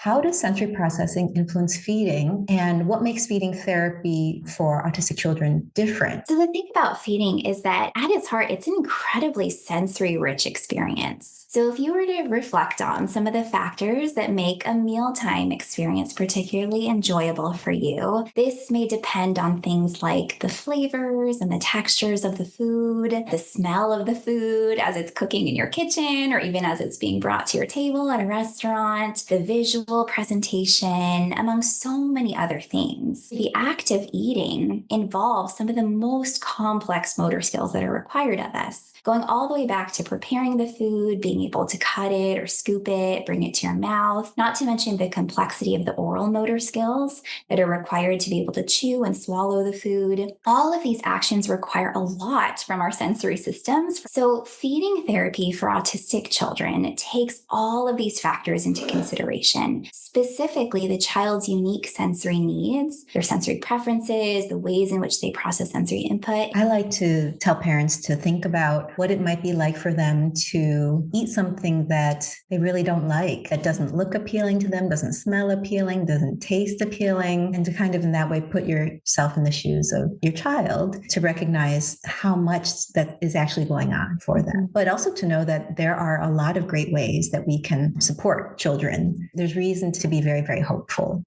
How does sensory processing influence feeding, and what makes feeding therapy for autistic children different? So, the thing about feeding is that at its heart, it's an incredibly sensory rich experience. So, if you were to reflect on some of the factors that make a mealtime experience particularly enjoyable for you, this may depend on things like the flavors and the textures of the food, the smell of the food as it's cooking in your kitchen, or even as it's being brought to your table at a restaurant, the visual presentation, among so many other things. The act of eating involves some of the most complex motor skills that are required of us, going all the way back to preparing the food, being able to cut it or scoop it, bring it to your mouth, not to mention the complexity of the oral motor skills that are required to be able to chew and swallow the food. All of these actions require a lot from our sensory systems. So, feeding therapy for autistic children takes all of these factors into consideration, specifically the child's unique sensory needs, their sensory preferences, the ways in which they process sensory input. I like to tell parents to think about what it might be like for them to eat something that they really don't like, that doesn't look appealing to them, doesn't smell appealing, doesn't taste appealing, and to kind of in that way put yourself in the shoes of your child to recognize how much that is actually going on for them. But also to know that there are a lot of great ways that we can support children. There's reason to be very, very hopeful.